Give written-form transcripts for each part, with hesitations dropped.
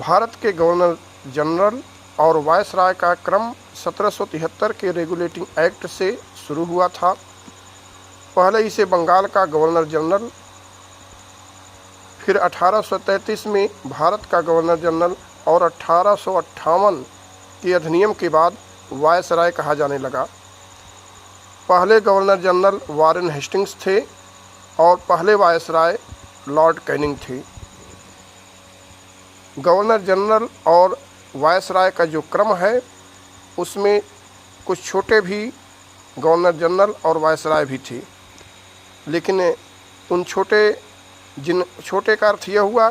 भारत के governor general और viceroy का क्रम 1773 के रेगुलेटिंग एक्ट से शुरू हुआ था। पहले इसे बंगाल का गवर्नर जनरल, फिर 1833 में भारत का गवर्नर जनरल और 1858 के अधिनियम के बाद वायसराय कहा जाने लगा। पहले गवर्नर जनरल वारेन हेस्टिंग्स थे और पहले वायसराय लॉर्ड कैनिंग थे। गवर्नर जनरल और वायसराय का जो क्रम है उसमें कुछ छोटे भी गवर्नर जनरल और वायसराय भी थे, लेकिन उन छोटे का अर्थ यह हुआ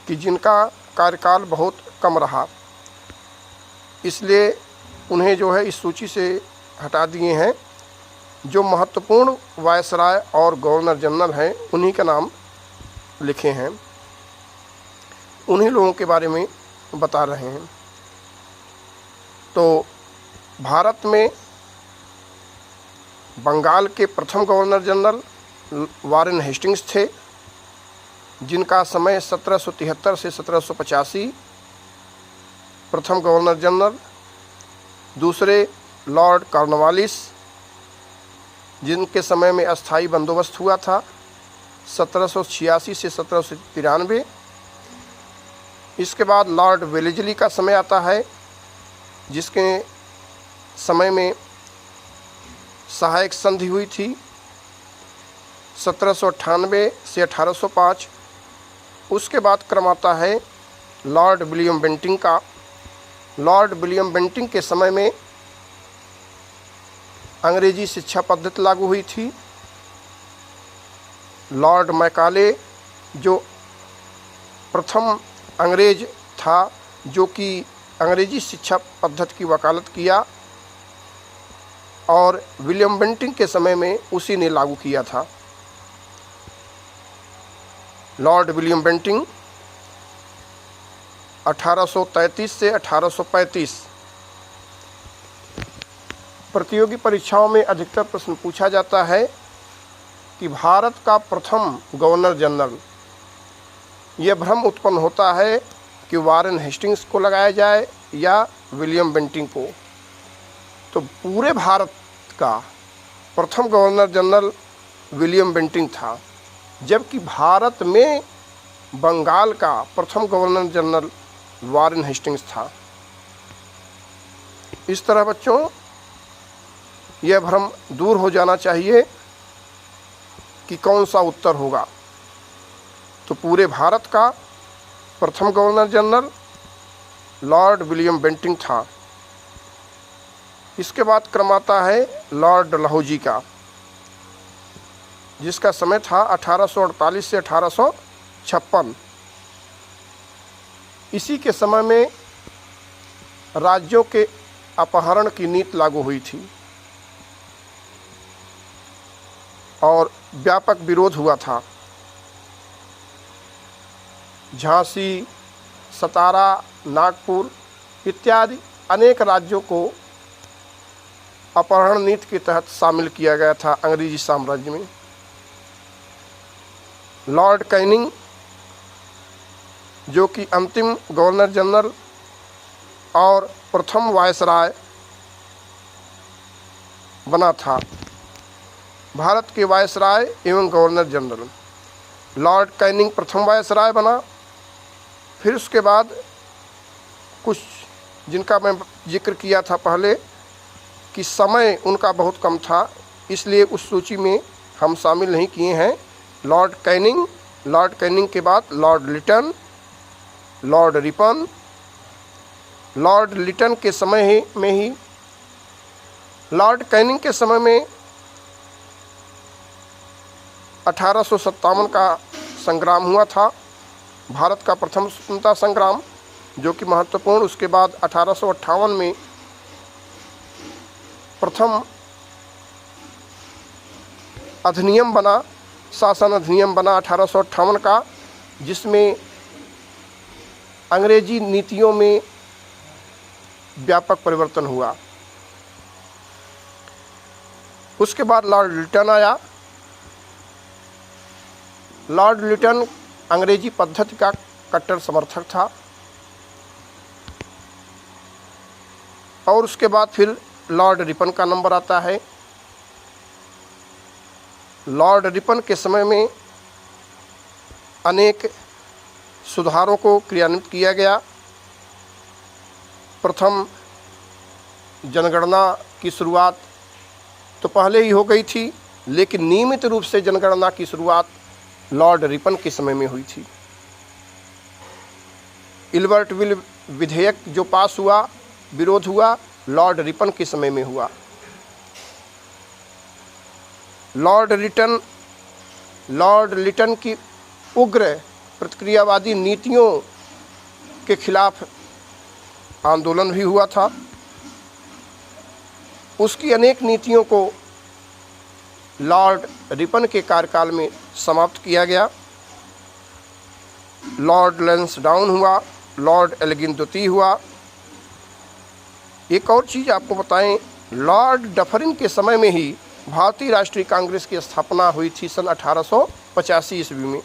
कि जिनका कार्यकाल बहुत कम रहा, इसलिए उन्हें जो है इस सूची से हटा दिए हैं। जो महत्वपूर्ण वायसराय और गवर्नर जनरल हैं उन्हीं का नाम लिखे हैं, उन्हीं लोगों के बारे में बता रहे हैं। तो भारत में बंगाल के प्रथम गवर्नर जनरल वारेन हेस्टिंग्स थे, जिनका समय 1773 से 1785। प्रथम गवर्नर जनरल। दूसरे लॉर्ड कॉर्नवालिस, जिनके समय में अस्थाई बंदोबस्त हुआ था 1786 से 1793। इसके बाद लॉर्ड वेलेस्ली का समय आता है, जिसके समय में सहायक संधि हुई थी 1798 से 1805। उसके बाद क्रम आता है लॉर्ड विलियम बेंटिंग का। लॉर्ड विलियम बेंटिंग के समय में अंग्रेजी शिक्षा पद्धति लागू हुई थी। लॉर्ड मैकाले जो प्रथम अंग्रेज था जो कि अंग्रेजी शिक्षा पद्धति की वकालत किया, और विलियम बेंटिंग के समय में उसी ने लागू किया था। लॉर्ड विलियम बेंटिंग 1833 से 1835। प्रतियोगी परीक्षाओं में अधिकतर प्रश्न पूछा जाता है कि भारत का प्रथम गवर्नर जनरल, यह भ्रम उत्पन्न होता है कि वारेन हेस्टिंग्स को लगाया जाए या विलियम बेंटिंग को। तो पूरे भारत का प्रथम गवर्नर जनरल विलियम बेंटिंग था, जबकि भारत में बंगाल का प्रथम गवर्नर जनरल वारेन हेस्टिंग्स था। इस तरह बच्चों यह भ्रम दूर हो जाना चाहिए कि कौन सा उत्तर होगा। तो पूरे भारत का प्रथम governor general lord William Bentinck था। इसके बाद क्रम आता है लॉर्ड डलहौजी का, जिसका समय था 1848 से 1856। इसी के समय में राज्यों के अपहरण की नीति लागू हुई थी और व्यापक विरोध हुआ था। झांसी, सतारा, नागपुर इत्यादि अनेक राज्यों को अपहरण नीति के तहत शामिल किया गया था अंग्रेजी साम्राज्य में। लॉर्ड कैनिंग जो कि अंतिम गवर्नर जनरल और प्रथम वायसराय बना था, भारत के वायसराय एवं गवर्नर जनरल। लॉर्ड कैनिंग प्रथम वायसराय बना। फिर उसके बाद कुछ जिनका मैं जिक्र किया था पहले कि समय उनका बहुत कम था, इसलिए उस सूची में हम शामिल नहीं किए हैं। लॉर्ड कैनिंग के बाद lord Lytton, lord Ripon. Lord Lytton के समय में ही लॉर्ड कैनिंग के समय में 1857 का संग्राम हुआ था, भारत का प्रथम स्वतंत्रता संग्राम, जो कि महत्वपूर्ण। उसके बाद 1858 में प्रथम अधिनियम बना, शासन अधिनियम बना 1858 का, जिसमें अंग्रेजी नीतियों में व्यापक परिवर्तन हुआ। उसके बाद लॉर्ड लिटन आया। लॉर्ड लिटन अंग्रेजी पद्धति का कट्टर समर्थक था और उसके बाद फिर लॉर्ड रिपन का नंबर आता है। लॉर्ड रिपन के समय में अनेक सुधारों को क्रियान्वित किया गया। प्रथम जनगणना की शुरुआत तो पहले ही हो गई थी, लेकिन नियमित रूप से जनगणना की शुरुआत लॉर्ड रिपन के समय में हुई थी। इल्बर्ट विल विधेयक जो पास हुआ, विरोध हुआ, लॉर्ड रिपन के समय में हुआ। लॉर्ड लिटन की उग्र प्रतिक्रियावादी नीतियों के खिलाफ आंदोलन भी हुआ था। उसकी अनेक नीतियों को लॉर्ड रिपन के कार्यकाल में समाप्त किया गया। लॉर्ड लैंसडाउन हुआ, लॉर्ड एल्गिन द्वितीय हुआ। एक और चीज़ आपको बताएं, लॉर्ड डफरिन के समय में ही भारतीय राष्ट्रीय कांग्रेस की स्थापना हुई थी सन 1885 ईस्वी में।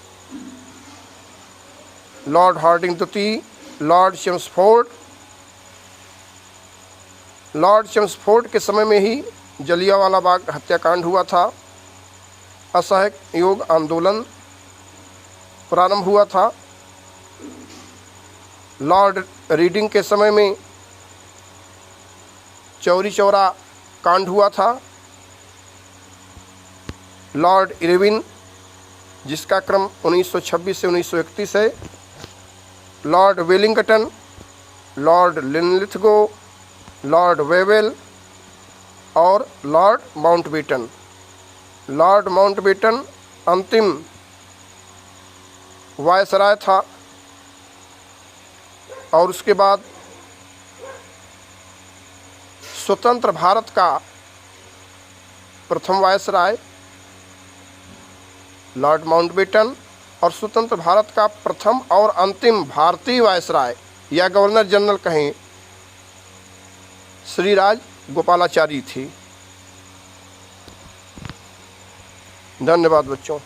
लॉर्ड हार्डिंग द्वितीय, लॉर्ड चेम्सफोर्ड के समय में ही जलियांवाला बाग हत्याकांड हुआ था। असहयोग आंदोलन प्रारंभ हुआ था। लॉर्ड रीडिंग के समय में चौरी चौरा कांड हुआ था। लॉर्ड इरविन, जिसका क्रम 1926 से 1931 है। Lord Wellington, Lord Linlithgow, Lord Wavell और लॉर्ड माउंटबेटन। लॉर्ड माउंटबेटन अंतिम वायसराय था और उसके बाद स्वतंत्र भारत का प्रथम वायसराय लॉर्ड माउंटबेटन और स्वतंत्र भारत का प्रथम और अंतिम भारतीय वायसराय या गवर्नर जनरल कहें, श्री राजगोपालाचारी थी। धन्यवाद बच्चों।